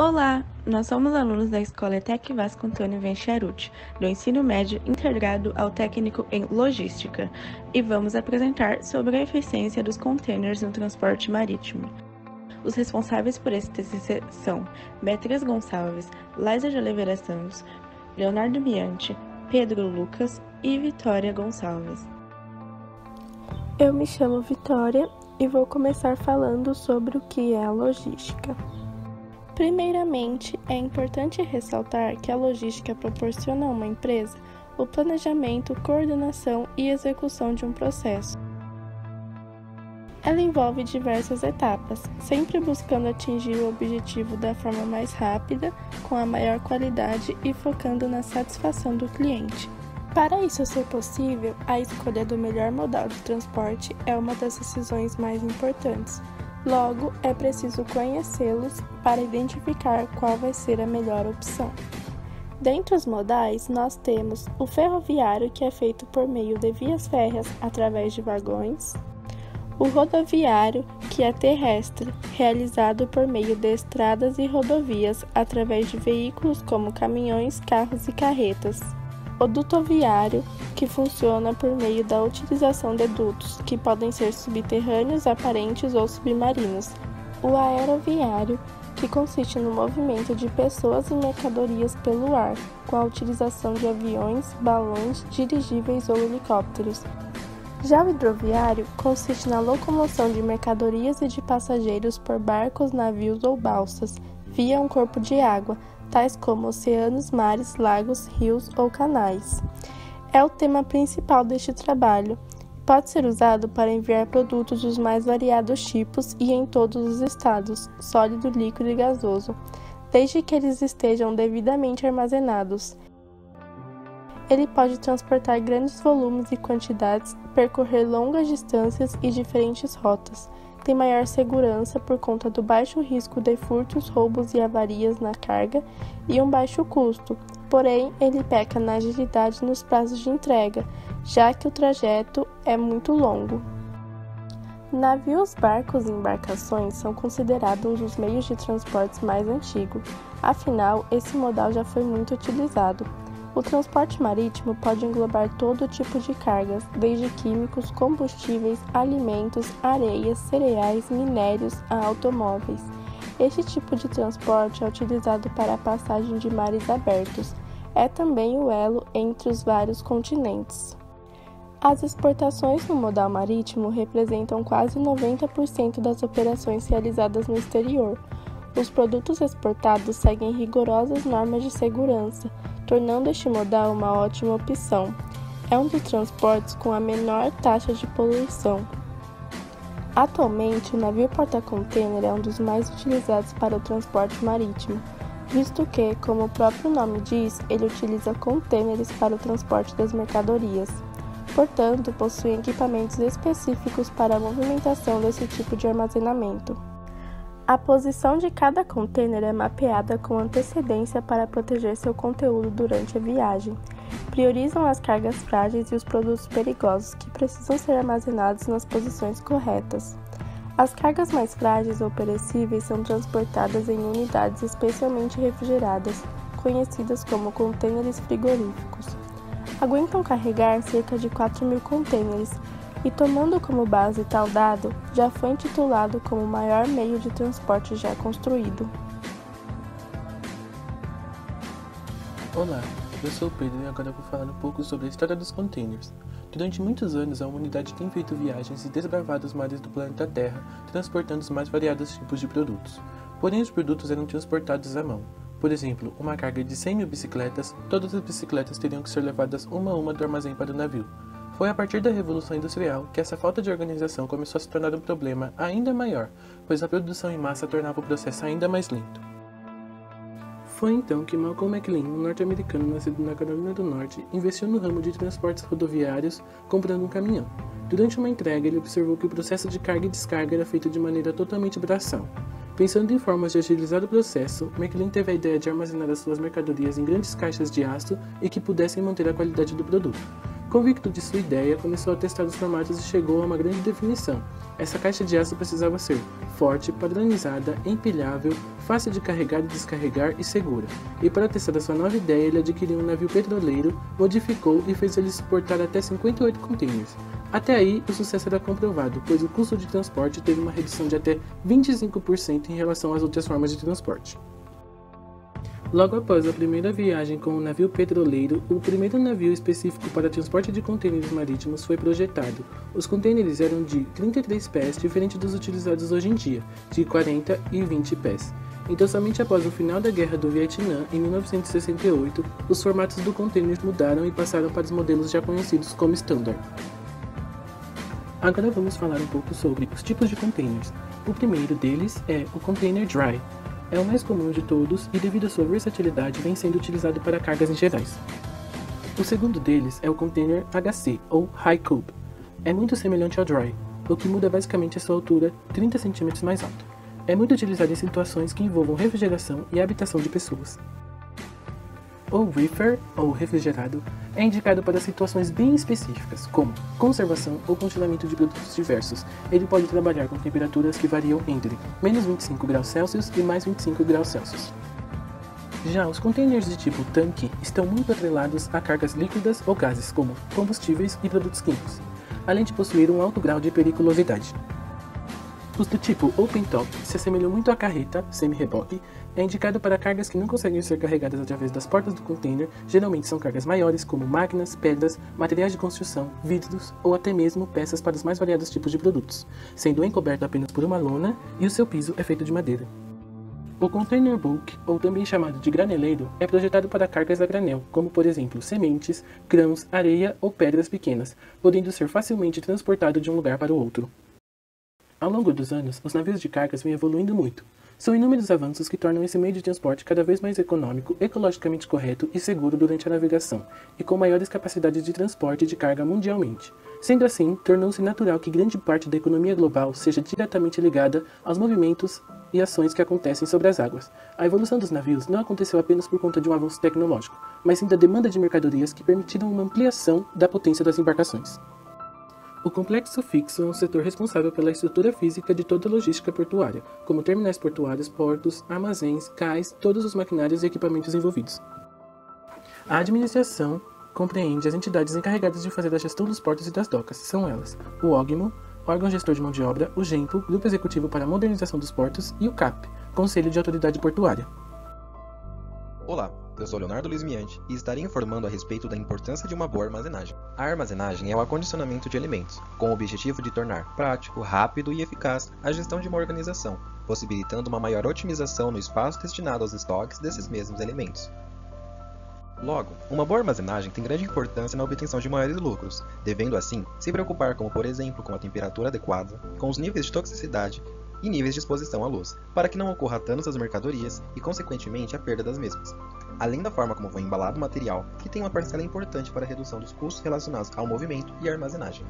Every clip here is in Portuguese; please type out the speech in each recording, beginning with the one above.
Olá, nós somos alunos da Escola ETEC Vasco Antônio Venchiarucci, do ensino médio integrado ao técnico em logística, e vamos apresentar sobre a eficiência dos containers no transporte marítimo. Os responsáveis por esse TCC são Beatriz Gonçalves, Laisa de Oliveira Santos, Leonardo Bianchi, Pedro Lucas e Vitória Gonçalves. Eu me chamo Vitória e vou começar falando sobre o que é a logística. Primeiramente, é importante ressaltar que a logística proporciona a uma empresa o planejamento, coordenação e execução de um processo. Ela envolve diversas etapas, sempre buscando atingir o objetivo da forma mais rápida, com a maior qualidade e focando na satisfação do cliente. Para isso ser possível, a escolha do melhor modal de transporte é uma das decisões mais importantes. Logo, é preciso conhecê-los para identificar qual vai ser a melhor opção. Dentre os modais, nós temos o ferroviário, que é feito por meio de vias férreas através de vagões, o rodoviário, que é terrestre, realizado por meio de estradas e rodovias através de veículos como caminhões, carros e carretas. O dutoviário, que funciona por meio da utilização de dutos, que podem ser subterrâneos, aparentes ou submarinos. O aeroviário, que consiste no movimento de pessoas e mercadorias pelo ar, com a utilização de aviões, balões, dirigíveis ou helicópteros. Já o hidroviário consiste na locomoção de mercadorias e de passageiros por barcos, navios ou balsas, via um corpo de água, tais como oceanos, mares, lagos, rios ou canais. É o tema principal deste trabalho. Pode ser usado para enviar produtos dos mais variados tipos e em todos os estados, sólido, líquido e gasoso, desde que eles estejam devidamente armazenados. Ele pode transportar grandes volumes e quantidades, percorrer longas distâncias e diferentes rotas. Tem maior segurança por conta do baixo risco de furtos, roubos e avarias na carga e um baixo custo, porém ele peca na agilidade nos prazos de entrega, já que o trajeto é muito longo. Navios, barcos e embarcações são considerados um dos meios de transportes mais antigos, afinal, esse modal já foi muito utilizado. O transporte marítimo pode englobar todo tipo de cargas, desde químicos, combustíveis, alimentos, areias, cereais, minérios a automóveis. Este tipo de transporte é utilizado para a passagem de mares abertos. É também o elo entre os vários continentes. As exportações no modal marítimo representam quase 90% das operações realizadas no exterior. Os produtos exportados seguem rigorosas normas de segurança, tornando este modal uma ótima opção. É um dos transportes com a menor taxa de poluição. Atualmente, o navio porta-container é um dos mais utilizados para o transporte marítimo, visto que, como o próprio nome diz, ele utiliza contêineres para o transporte das mercadorias. Portanto, possui equipamentos específicos para a movimentação desse tipo de armazenamento. A posição de cada container é mapeada com antecedência para proteger seu conteúdo durante a viagem. Priorizam as cargas frágeis e os produtos perigosos que precisam ser armazenados nas posições corretas. As cargas mais frágeis ou perecíveis são transportadas em unidades especialmente refrigeradas, conhecidas como contêineres frigoríficos. Aguentam carregar cerca de 4.000 contêineres, e tomando como base tal dado, já foi intitulado como o maior meio de transporte já construído. Olá, eu sou o Pedro e agora vou falar um pouco sobre a história dos containers. Durante muitos anos, a humanidade tem feito viagens e desbravado os mares do planeta Terra, transportando os mais variados tipos de produtos. Porém, os produtos eram transportados à mão. Por exemplo, uma carga de 100.000 bicicletas, todas as bicicletas teriam que ser levadas uma a uma do armazém para o navio. Foi a partir da Revolução Industrial que essa falta de organização começou a se tornar um problema ainda maior, pois a produção em massa tornava o processo ainda mais lento. Foi então que Malcolm McLean, um norte-americano nascido na Carolina do Norte, investiu no ramo de transportes rodoviários, comprando um caminhão. Durante uma entrega, ele observou que o processo de carga e descarga era feito de maneira totalmente braçal. Pensando em formas de agilizar o processo, McLean teve a ideia de armazenar as suas mercadorias em grandes caixas de aço e que pudessem manter a qualidade do produto. Convicto de sua ideia, começou a testar os formatos e chegou a uma grande definição. Essa caixa de aço precisava ser forte, padronizada, empilhável, fácil de carregar e descarregar e segura. E para testar a sua nova ideia, ele adquiriu um navio petroleiro, modificou e fez ele suportar até 58 containers. Até aí, o sucesso era comprovado, pois o custo de transporte teve uma redução de até 25% em relação às outras formas de transporte. Logo após a primeira viagem com o navio petroleiro, o primeiro navio específico para transporte de contêineres marítimos foi projetado. Os contêineres eram de 33 pés, diferente dos utilizados hoje em dia, de 40 e 20 pés. Então, somente após o final da Guerra do Vietnã, em 1968, os formatos do contêiner mudaram e passaram para os modelos já conhecidos como Standard. Agora vamos falar um pouco sobre os tipos de containers. O primeiro deles é o container dry. É o mais comum de todos e, devido à sua versatilidade, vem sendo utilizado para cargas em gerais. O segundo deles é o container HC, ou High Cube. É muito semelhante ao Dry, o que muda basicamente a sua altura 30 cm mais alta. É muito utilizado em situações que envolvam refrigeração e habitação de pessoas. O Reefer, ou refrigerado, é indicado para situações bem específicas, como conservação ou congelamento de produtos diversos. Ele pode trabalhar com temperaturas que variam entre menos 25 graus Celsius e mais 25 graus Celsius. Já os containers de tipo tanque estão muito atrelados a cargas líquidas ou gases, como combustíveis e produtos químicos, além de possuir um alto grau de periculosidade. Os do tipo Open Top se assemelham muito à carreta, semi-reboque, é indicado para cargas que não conseguem ser carregadas através das portas do container, geralmente são cargas maiores como máquinas, pedras, materiais de construção, vidros ou até mesmo peças para os mais variados tipos de produtos, sendo encoberto apenas por uma lona e o seu piso é feito de madeira. O container bulk, ou também chamado de graneleiro, é projetado para cargas a granel, como por exemplo sementes, grãos, areia ou pedras pequenas, podendo ser facilmente transportado de um lugar para o outro. Ao longo dos anos, os navios de cargas vêm evoluindo muito. São inúmeros avanços que tornam esse meio de transporte cada vez mais econômico, ecologicamente correto e seguro durante a navegação, e com maiores capacidades de transporte de carga mundialmente. Sendo assim, tornou-se natural que grande parte da economia global seja diretamente ligada aos movimentos e ações que acontecem sobre as águas. A evolução dos navios não aconteceu apenas por conta de um avanço tecnológico, mas sim da demanda de mercadorias que permitiram uma ampliação da potência das embarcações. O complexo fixo é um setor responsável pela estrutura física de toda a logística portuária, como terminais portuários, portos, armazéns, cais, todos os maquinários e equipamentos envolvidos. A administração compreende as entidades encarregadas de fazer a gestão dos portos e das docas. São elas o OGMO, órgão gestor de mão de obra, o GEMPO, Grupo Executivo para a Modernização dos Portos, e o CAP, Conselho de Autoridade Portuária. Olá, eu sou Leonardo Luiz Miante e estarei informando a respeito da importância de uma boa armazenagem. A armazenagem é o acondicionamento de alimentos, com o objetivo de tornar prático, rápido e eficaz a gestão de uma organização, possibilitando uma maior otimização no espaço destinado aos estoques desses mesmos alimentos. Logo, uma boa armazenagem tem grande importância na obtenção de maiores lucros, devendo assim se preocupar como, por exemplo, com a temperatura adequada, com os níveis de toxicidade e níveis de exposição à luz, para que não ocorra danos às mercadorias e, consequentemente, a perda das mesmas. Além da forma como foi embalado o material, que tem uma parcela importante para a redução dos custos relacionados ao movimento e armazenagem.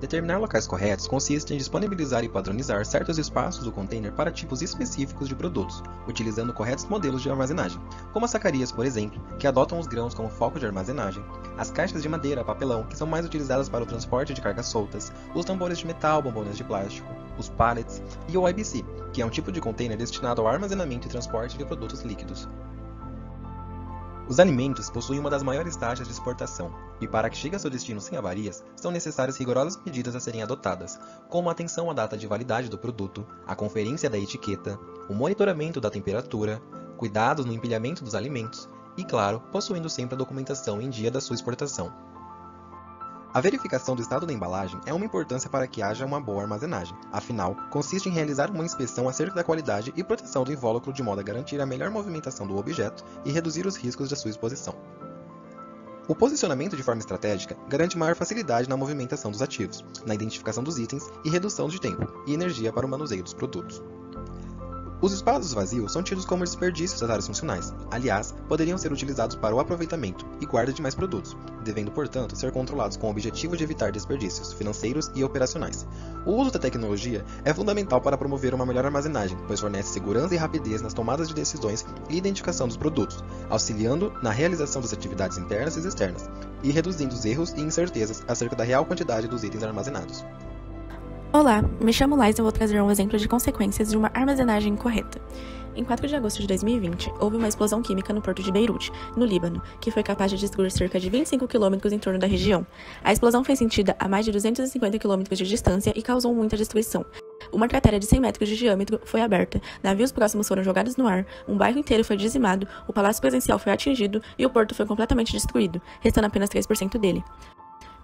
Determinar locais corretos consiste em disponibilizar e padronizar certos espaços do container para tipos específicos de produtos, utilizando corretos modelos de armazenagem, como as sacarias, por exemplo, que adotam os grãos como foco de armazenagem, as caixas de madeira a papelão, que são mais utilizadas para o transporte de cargas soltas, os tambores de metal, bombonas de plástico, os pallets e o IBC, que é um tipo de container destinado ao armazenamento e transporte de produtos líquidos. Os alimentos possuem uma das maiores taxas de exportação, e para que chegue a seu destino sem avarias, são necessárias rigorosas medidas a serem adotadas, como a atenção à data de validade do produto, a conferência da etiqueta, o monitoramento da temperatura, cuidados no empilhamento dos alimentos e, claro, possuindo sempre a documentação em dia da sua exportação. A verificação do estado da embalagem é uma importância para que haja uma boa armazenagem. Afinal, consiste em realizar uma inspeção acerca da qualidade e proteção do invólucro de modo a garantir a melhor movimentação do objeto e reduzir os riscos da sua exposição. O posicionamento de forma estratégica garante maior facilidade na movimentação dos ativos, na identificação dos itens e redução de tempo e energia para o manuseio dos produtos. Os espaços vazios são tidos como desperdícios das áreas funcionais. Aliás, poderiam ser utilizados para o aproveitamento e guarda de mais produtos, devendo, portanto, ser controlados com o objetivo de evitar desperdícios financeiros e operacionais. O uso da tecnologia é fundamental para promover uma melhor armazenagem, pois fornece segurança e rapidez nas tomadas de decisões e identificação dos produtos, auxiliando na realização das atividades internas e externas, e reduzindo os erros e incertezas acerca da real quantidade dos itens armazenados. Olá, me chamo Lais e vou trazer um exemplo de consequências de uma armazenagem incorreta. Em 4 de agosto de 2020, houve uma explosão química no porto de Beirute, no Líbano, que foi capaz de destruir cerca de 25 quilômetros em torno da região. A explosão foi sentida a mais de 250 quilômetros de distância e causou muita destruição. Uma cratera de 100 metros de diâmetro foi aberta, navios próximos foram jogados no ar, um bairro inteiro foi dizimado, o palácio presidencial foi atingido e o porto foi completamente destruído, restando apenas 3% dele.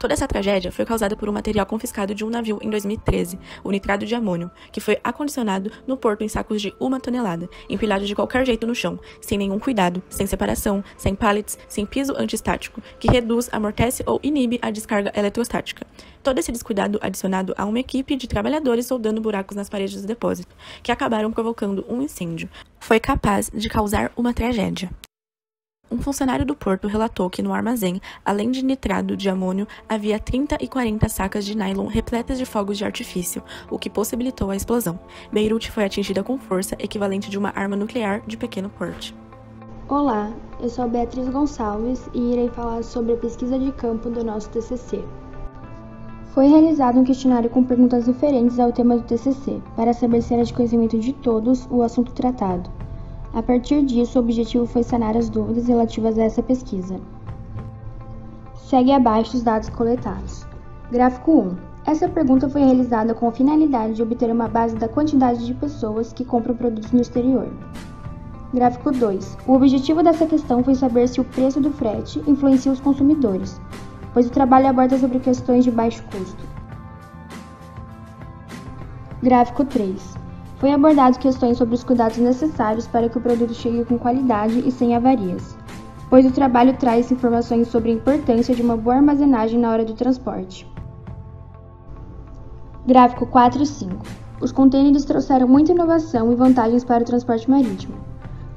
Toda essa tragédia foi causada por um material confiscado de um navio em 2013, o nitrato de amônio, que foi acondicionado no porto em sacos de 1 tonelada, empilhados de qualquer jeito no chão, sem nenhum cuidado, sem separação, sem pallets, sem piso antiestático, que reduz, amortece ou inibe a descarga eletrostática. Todo esse descuidado adicionado a uma equipe de trabalhadores soldando buracos nas paredes do depósito, que acabaram provocando um incêndio, foi capaz de causar uma tragédia. Um funcionário do porto relatou que no armazém, além de nitrato de amônio, havia 30 e 40 sacas de nylon repletas de fogos de artifício, o que possibilitou a explosão. Beirute foi atingida com força equivalente de uma arma nuclear de pequeno porte. Olá, eu sou Beatriz Gonçalves e irei falar sobre a pesquisa de campo do nosso TCC. Foi realizado um questionário com perguntas referentes ao tema do TCC, para saber se era de conhecimento de todos o assunto tratado. A partir disso, o objetivo foi sanar as dúvidas relativas a essa pesquisa. Segue abaixo os dados coletados. Gráfico 1. Essa pergunta foi realizada com a finalidade de obter uma base da quantidade de pessoas que compram produtos no exterior. Gráfico 2. O objetivo dessa questão foi saber se o preço do frete influencia os consumidores, pois o trabalho aborda sobre questões de baixo custo. Gráfico 3. Foi abordado questões sobre os cuidados necessários para que o produto chegue com qualidade e sem avarias, pois o trabalho traz informações sobre a importância de uma boa armazenagem na hora do transporte. Gráfico 4 e 5. Os contêineres trouxeram muita inovação e vantagens para o transporte marítimo.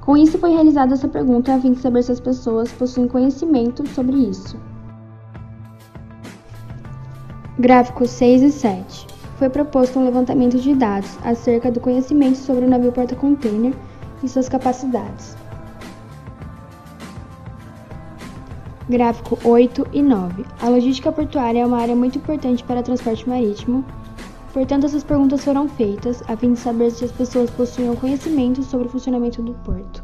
Com isso, foi realizada essa pergunta a fim de saber se as pessoas possuem conhecimento sobre isso. Gráficos 6 e 7. Foi proposto um levantamento de dados acerca do conhecimento sobre o navio porta-container e suas capacidades. Gráfico 8 e 9. A logística portuária é uma área muito importante para o transporte marítimo, portanto essas perguntas foram feitas a fim de saber se as pessoas possuíam conhecimento sobre o funcionamento do porto.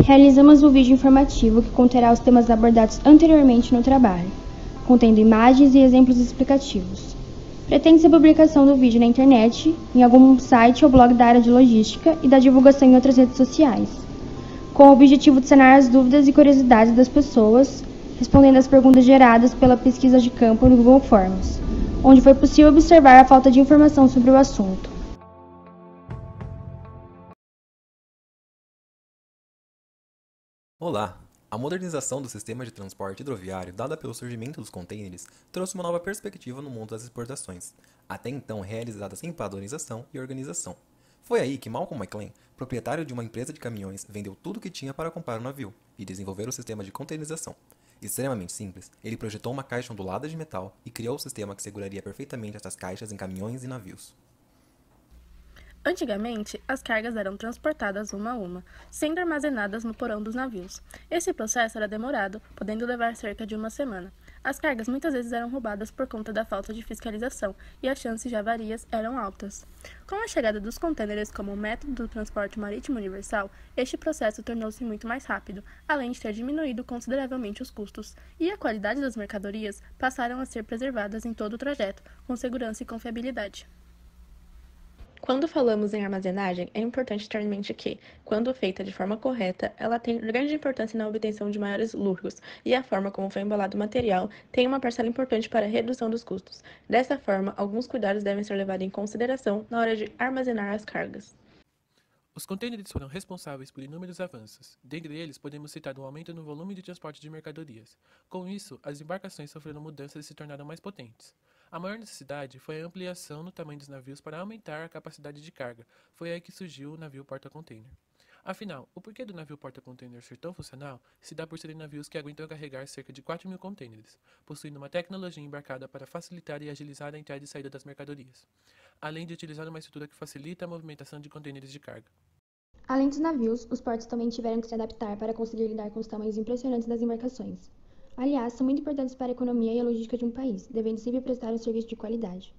Realizamos um vídeo informativo que conterá os temas abordados anteriormente no trabalho, contendo imagens e exemplos explicativos. Pretende-se a publicação do vídeo na internet, em algum site ou blog da área de logística e da divulgação em outras redes sociais, com o objetivo de sanar as dúvidas e curiosidades das pessoas, respondendo às perguntas geradas pela pesquisa de campo no Google Forms, onde foi possível observar a falta de informação sobre o assunto. Olá! A modernização do sistema de transporte hidroviário dada pelo surgimento dos contêineres trouxe uma nova perspectiva no mundo das exportações, até então realizada sem padronização e organização. Foi aí que Malcolm McLean, proprietário de uma empresa de caminhões, vendeu tudo o que tinha para comprar um navio e desenvolver o sistema de containerização. Extremamente simples, ele projetou uma caixa ondulada de metal e criou o sistema que seguraria perfeitamente essas caixas em caminhões e navios. Antigamente, as cargas eram transportadas uma a uma, sendo armazenadas no porão dos navios. Esse processo era demorado, podendo levar cerca de uma semana. As cargas muitas vezes eram roubadas por conta da falta de fiscalização e as chances de avarias eram altas. Com a chegada dos contêineres como método do transporte marítimo universal, este processo tornou-se muito mais rápido, além de ter diminuído consideravelmente os custos, e a qualidade das mercadorias passaram a ser preservadas em todo o trajeto, com segurança e confiabilidade. Quando falamos em armazenagem, é importante ter em mente que, quando feita de forma correta, ela tem grande importância na obtenção de maiores lucros, e a forma como foi embalado o material tem uma parcela importante para a redução dos custos. Dessa forma, alguns cuidados devem ser levados em consideração na hora de armazenar as cargas. Os contêineres foram responsáveis por inúmeros avanços. Dentre eles, podemos citar um aumento no volume de transporte de mercadorias. Com isso, as embarcações sofreram mudanças e se tornaram mais potentes. A maior necessidade foi a ampliação no tamanho dos navios para aumentar a capacidade de carga. Foi aí que surgiu o navio porta-container. Afinal, o porquê do navio porta-container ser tão funcional se dá por serem navios que aguentam carregar cerca de 4.000 contêineres, possuindo uma tecnologia embarcada para facilitar e agilizar a entrada e saída das mercadorias, além de utilizar uma estrutura que facilita a movimentação de contêineres de carga. Além dos navios, os portos também tiveram que se adaptar para conseguir lidar com os tamanhos impressionantes das embarcações. Aliás, são muito importantes para a economia e a logística de um país, devendo sempre prestar um serviço de qualidade.